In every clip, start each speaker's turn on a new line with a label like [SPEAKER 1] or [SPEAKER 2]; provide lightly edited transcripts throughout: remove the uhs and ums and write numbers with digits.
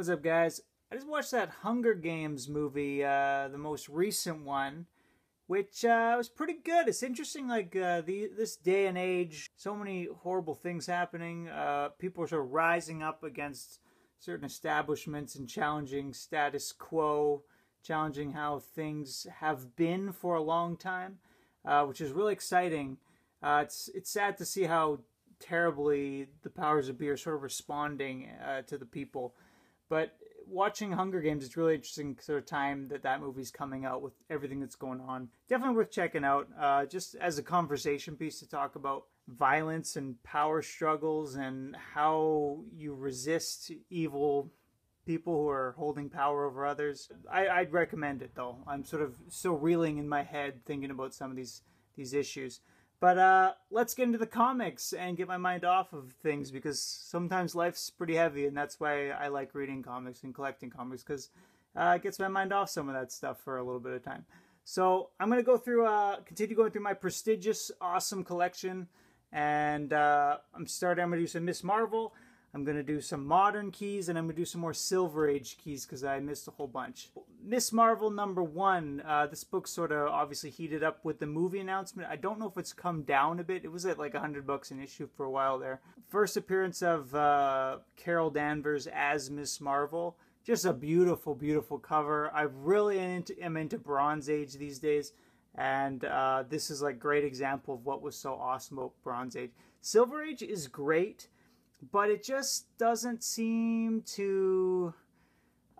[SPEAKER 1] What's up, guys? I just watched that Hunger Games movie, the most recent one, which was pretty good. It's interesting, like this day and age, so many horrible things happening. People are sort of rising up against certain establishments and challenging status quo, challenging how things have been for a long time, which is really exciting. It's sad to see how terribly the powers that be are sort of responding to the people. But watching Hunger Games, it's really interesting sort of time that movie's coming out with everything that's going on. Definitely worth checking out, just as a conversation piece to talk about violence and power struggles and how you resist evil people who are holding power over others. I'd recommend it, though. I'm sort of still reeling in my head thinking about some of these issues. But let's get into the comics and get my mind off of things, because sometimes life's pretty heavy, and that's why I like reading comics and collecting comics, because it gets my mind off some of that stuff for a little bit of time. So I'm going to go through, continue going through my prestigious, awesome collection, and I'm going to do some Miss Marvel. I'm going to do some modern keys, and I'm going to do some more Silver Age keys because I missed a whole bunch. Miss Marvel #1. This book sort of obviously heated up with the movie announcement. I don't know if it's come down a bit. It was at like $100 an issue for a while there. First appearance of Carol Danvers as Miss Marvel. Just a beautiful, beautiful cover. I really am into Bronze Age these days. And this is like a great example of what was so awesome about Bronze Age. Silver Age is great, but it just doesn't seem to...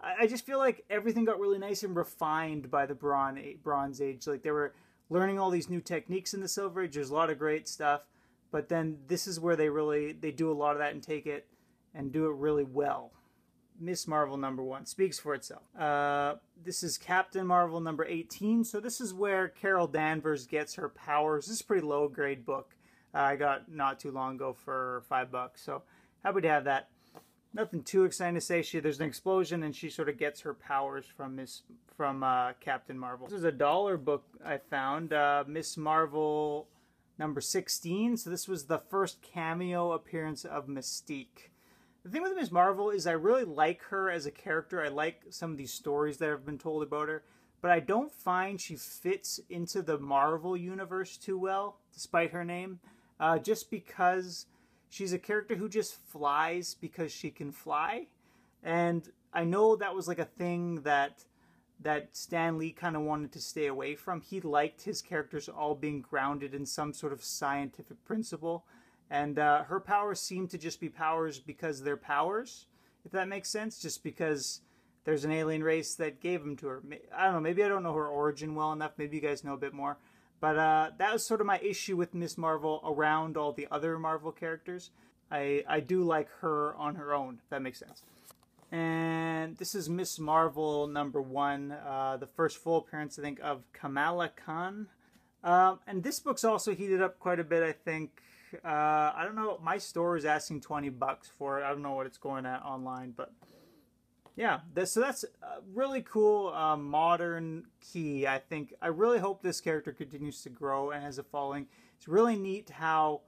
[SPEAKER 1] I just feel like everything got really nice and refined by the Bronze Age. Like, they were learning all these new techniques in the Silver Age. There's a lot of great stuff. But then this is where they do a lot of that and take it and do it really well. Miss Marvel #1 speaks for itself. This is Captain Marvel #18. So this is where Carol Danvers gets her powers. This is a pretty low grade book. I got not too long ago for $5, so happy to have that. Nothing too exciting to say. There's an explosion, and she sort of gets her powers from Captain Marvel. This is a dollar book I found, Miss Marvel #16. So this was the first cameo appearance of Mystique. The thing with Miss Marvel is I really like her as a character. I like some of these stories that have been told about her. But I don't find she fits into the Marvel universe too well, despite her name. Just because she's a character who just flies because she can fly. And I know that was like a thing that Stan Lee kind of wanted to stay away from. He liked his characters all being grounded in some sort of scientific principle. And her powers seem to just be powers because they're powers, if that makes sense. Just because there's an alien race that gave them to her. I don't know, maybe I don't know her origin well enough. Maybe you guys know a bit more. But that was sort of my issue with Miss Marvel around all the other Marvel characters. I do like her on her own, if that makes sense. And this is Miss Marvel #1, the first full appearance, I think, of Kamala Khan. And this book's also heated up quite a bit, I think. I don't know, my store is asking $20 for it. I don't know what it's going at online, but... yeah, so that's a really cool modern key, I think. I really hope this character continues to grow and has a following. It's really neat how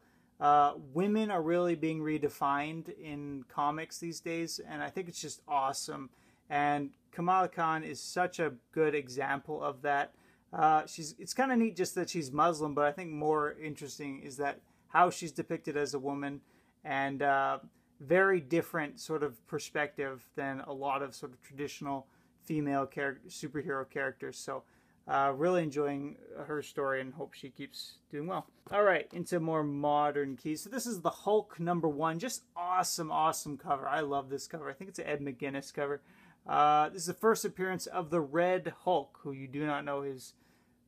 [SPEAKER 1] women are really being redefined in comics these days, and I think it's just awesome. And Kamala Khan is such a good example of that. It's kind of neat just that she's Muslim, but I think more interesting is that how she's depicted as a woman, and... very different sort of perspective than a lot of sort of traditional female superhero characters. So really enjoying her story and hope she keeps doing well. All right, into more modern keys. So this is the Hulk #1. Just awesome, awesome cover. I love this cover. I think it's an Ed McGuinness cover. This is the first appearance of the Red Hulk, who you do not know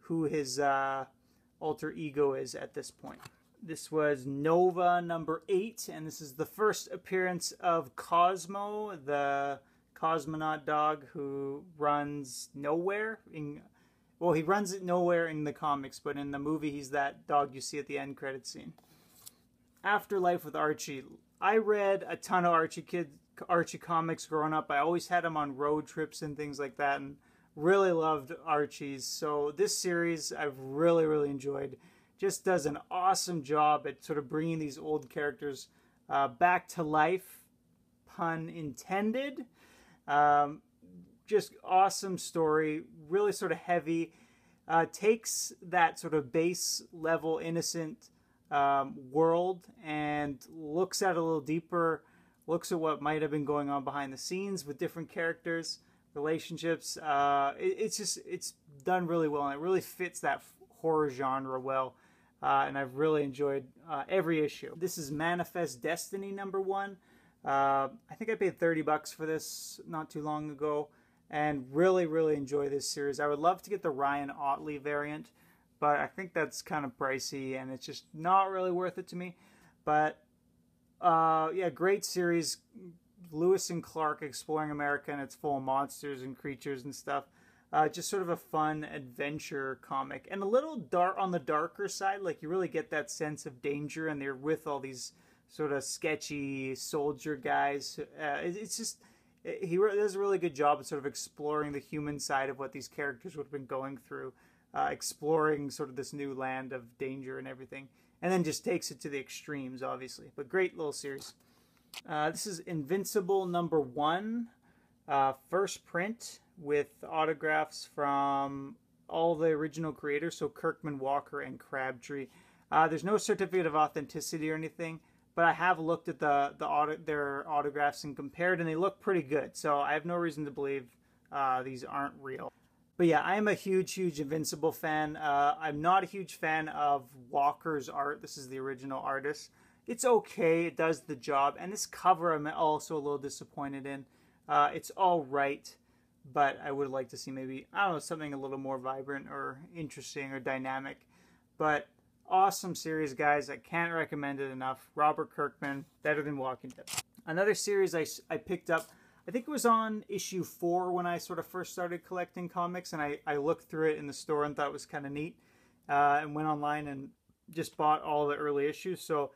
[SPEAKER 1] who his alter ego is at this point. This was Nova #8, and this is the first appearance of Cosmo, the cosmonaut dog who runs nowhere. He runs it nowhere in the comics, but in the movie, he's that dog you see at the end credit scene. Afterlife with Archie. I read a ton of Archie comics growing up. I always had them on road trips and things like that, and really loved Archie's. So this series I've really, really enjoyed. Just does an awesome job at sort of bringing these old characters back to life, pun intended. Um, just awesome story, really sort of heavy. Takes that sort of base level innocent world and looks at it a little deeper, looks at what might have been going on behind the scenes with different characters, relationships. It's done really well, and it really fits that horror genre well. And I've really enjoyed every issue. This is Manifest Destiny #1. I think I paid $30 for this not too long ago, and really enjoy this series. I would love to get the Ryan Ottley variant, but I think that's kind of pricey, and it's just not really worth it to me. But yeah, great series. Lewis and Clark exploring America, and it's full of monsters and creatures and stuff. Just sort of a fun adventure comic, and a little dark on the darker side. Like, you really get that sense of danger, and they're with all these sort of sketchy soldier guys. It's just, he does a really good job of sort of exploring the human side of what these characters would have been going through, exploring sort of this new land of danger and everything, and then just takes it to the extremes, obviously. But great little series. This is Invincible #1, first print, with autographs from all the original creators, so Kirkman, Walker, and Crabtree. There's no certificate of authenticity or anything, but I have looked at their autographs and compared, and they look pretty good. So I have no reason to believe these aren't real. But yeah, I am a huge Invincible fan. I'm not a huge fan of Walker's art. This is the original artist. It's okay. It does the job. And this cover I'm also a little disappointed in. It's all right, but I would like to see maybe, I don't know, something a little more vibrant or interesting or dynamic. But awesome series, guys. I can't recommend it enough. Robert Kirkman, better than Walking Dead. Another series I picked up, I think it was on issue 4 when I sort of first started collecting comics, and I looked through it in the store and thought it was kind of neat, and went online and just bought all the early issues. So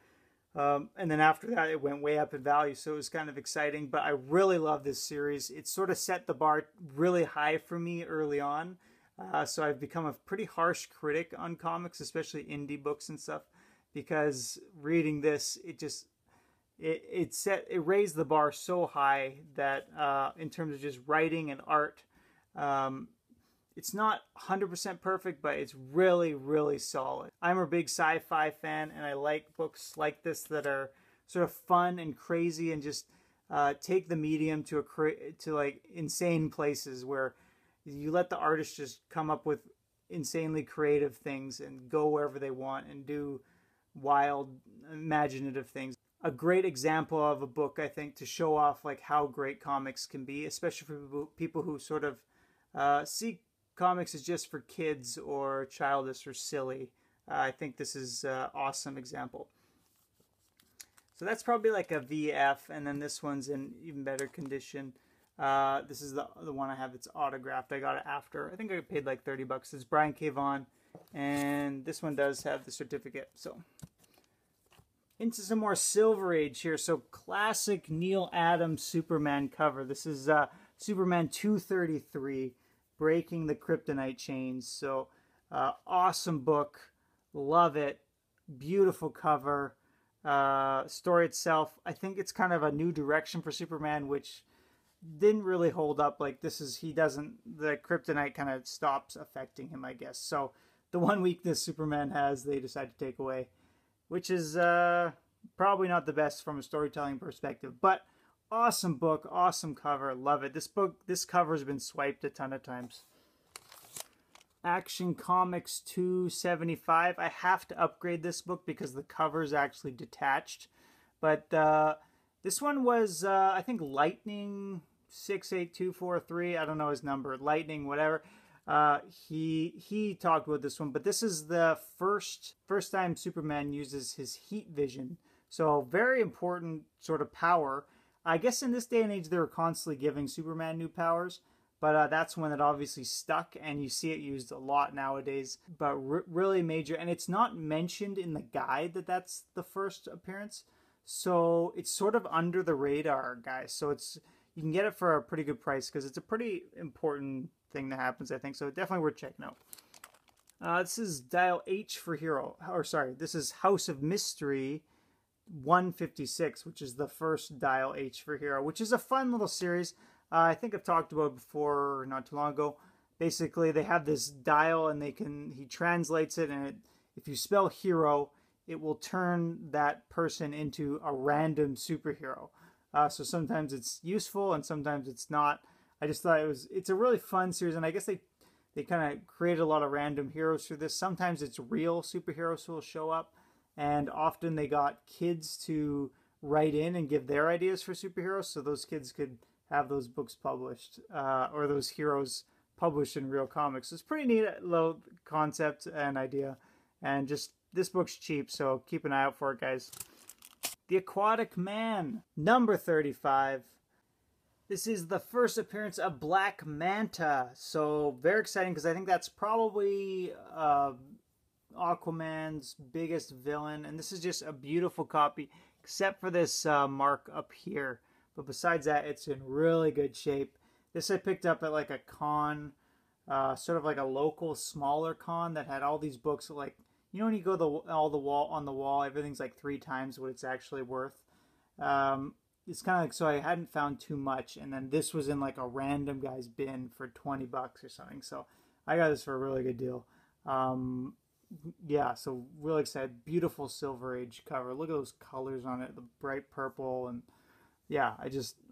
[SPEAKER 1] and then after that, it went way up in value, so it was kind of exciting. But I really love this series. It sort of set the bar really high for me early on. So I've become a pretty harsh critic on comics, especially indie books and stuff, because reading this, it raised the bar so high that in terms of just writing and art, it's not 100% perfect, but it's really solid. I'm a big sci-fi fan, and I like books like this that are sort of fun and crazy, and just take the medium to like insane places where you let the artist just come up with insanely creative things and go wherever they want and do wild, imaginative things. A great example of a book, I think, to show off like how great comics can be, especially for people who sort of see comics as just for kids or childish or silly. I think this is an awesome example. So that's probably like a VF, and then this one's in even better condition. This is the one I have that's autographed. I got it after. I think I paid like $30. It's Brian K. Vaughan, and this one does have the certificate. So into some more Silver Age here. So classic Neil Adams Superman cover. This is Superman 233, Breaking the Kryptonite Chains. So awesome book. Love it. Beautiful cover. Story itself, I think it's kind of a new direction for Superman, which didn't really hold up. Like, the kryptonite kind of stops affecting him, I guess. So the one weakness Superman has, they decide to take away, which is probably not the best from a storytelling perspective. But awesome book, awesome cover, love it. This cover has been swiped a ton of times. Action Comics 275. I have to upgrade this book because the cover is actually detached. But this one was, I think, Lightning 68243. I don't know his number. Lightning, whatever. He talked about this one. But this is the first time Superman uses his heat vision. So very important sort of power. I guess in this day and age, they were constantly giving Superman new powers. But that's one that obviously stuck, and you see it used a lot nowadays. But really major, and it's not mentioned in the guide that that's the first appearance. So it's sort of under the radar, guys. So you can get it for a pretty good price because it's a pretty important thing that happens, I think. So definitely worth checking out. This is Dial H for Hero. Or sorry, this is House of Mystery 156, which is the first Dial H for Hero, which is a fun little series. I think I've talked about it before not too long ago. Basically, they have this dial and he translates it, and if you spell hero, it will turn that person into a random superhero. So sometimes it's useful and sometimes it's not. I just thought it's a really fun series, and I guess they kind of created a lot of random heroes through this. Sometimes it's real superheroes who will show up, and often they got kids to write in and give their ideas for superheroes, so those kids could have those books published, or those heroes published in real comics. It's pretty neat little concept and idea, and just this book's cheap, so keep an eye out for it, guys. The Aquatic Man, number 35. This is the first appearance of Black Manta, so very exciting because I think that's probably Aquaman's biggest villain, and this is just a beautiful copy, except for this mark up here. But besides that, it's in really good shape. This I picked up at like a con, sort of like a local smaller con that had all these books. Like, you know, when you go on the wall, everything's like 3 times what it's actually worth. It's kind of like, so I hadn't found too much, and then this was in like a random guy's bin for 20 bucks or something. So I got this for a really good deal. Yeah, so really excited. Beautiful Silver Age cover. Look at those colors on it, the bright purple, and yeah,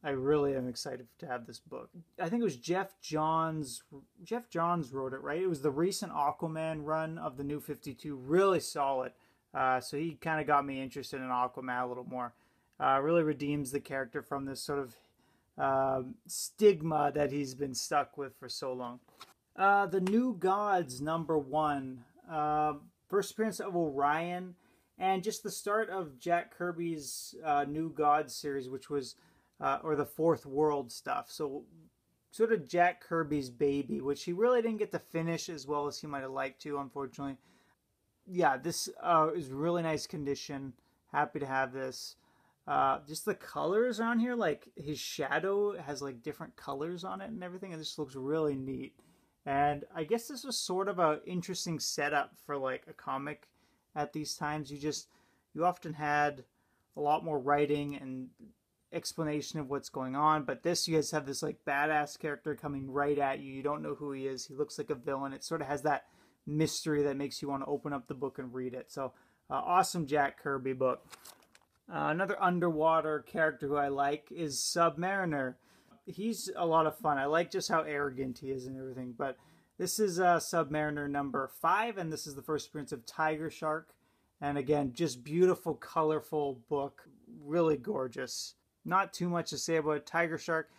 [SPEAKER 1] I really am excited to have this book. I think it was Jeff Johns wrote it, right? It was the recent Aquaman run of the New 52, really solid. So he kind of got me interested in Aquaman a little more. Really redeems the character from this sort of stigma that he's been stuck with for so long. The New Gods, number 1. First appearance of Orion, and just the start of Jack Kirby's New Gods series, which was, or the Fourth World stuff. So sort of Jack Kirby's baby, which he really didn't get to finish as well as he might have liked to, unfortunately. Yeah, this is really nice condition. Happy to have this. Just the colors on here, like his shadow has like different colors on it and everything, and this looks really neat. And I guess this was sort of an interesting setup for like a comic at these times. You often had a lot more writing and explanation of what's going on, but this, you guys have this like badass character coming right at you. You don't know who he is. He looks like a villain. It sort of has that mystery that makes you want to open up the book and read it. So awesome Jack Kirby book. Another underwater character who I like is Submariner. He's a lot of fun. I like just how arrogant he is and everything. But this is Submariner number 5, and this is the first appearance of Tiger Shark. And again, just beautiful, colorful book. Really gorgeous. Not too much to say about Tiger Shark.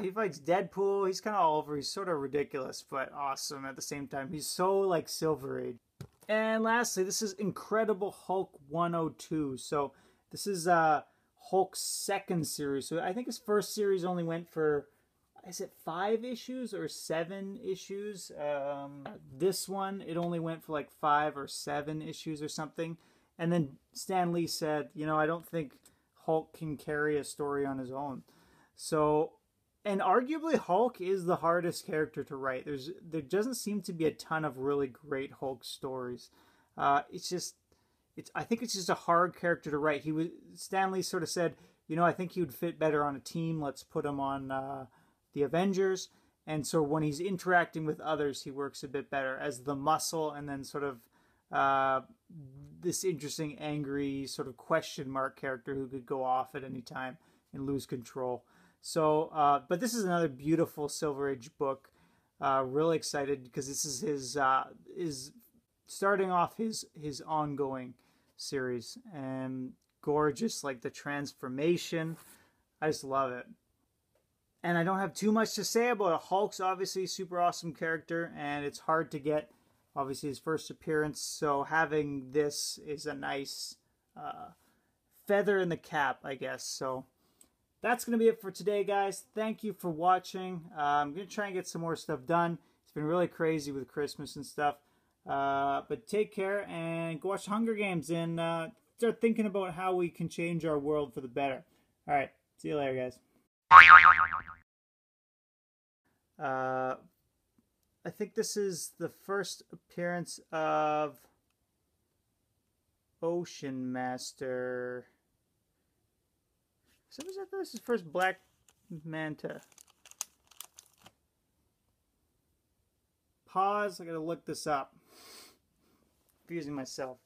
[SPEAKER 1] He fights Deadpool. He's kind of all over. He's sort of ridiculous, but awesome at the same time. He's so like Silver Age. And lastly, this is Incredible Hulk 102. So this is Hulk's second series. So I think his first series only went for, is it 5 issues or 7 issues? This one, it only went for like 5 or 7 issues or something. And then Stan Lee said, you know, I don't think Hulk can carry a story on his own. So, and arguably Hulk is the hardest character to write. There doesn't seem to be a ton of really great Hulk stories. I think it's just a hard character to write. Stan Lee sort of said, you know, I think he would fit better on a team. Let's put him on the Avengers. And so when he's interacting with others, he works a bit better as the muscle, and then sort of this interesting, angry, sort of question mark character who could go off at any time and lose control. So, but this is another beautiful Silver Age book. Really excited because this is his starting off his ongoing series, and gorgeous, like the transformation. I just love it. And I don't have too much to say about it. Hulk's obviously a super awesome character, and it's hard to get, obviously, his first appearance, so having this is a nice feather in the cap, I guess. So that's going to be it for today, guys. Thank you for watching. I'm going to try and get some more stuff done. It's been really crazy with Christmas and stuff. But take care and go watch Hunger Games and start thinking about how we can change our world for the better. All right. See you later, guys. I think this is the first appearance of Ocean Master. So was that this is first Black Manta? Pause. I gotta look this up. Confusing myself.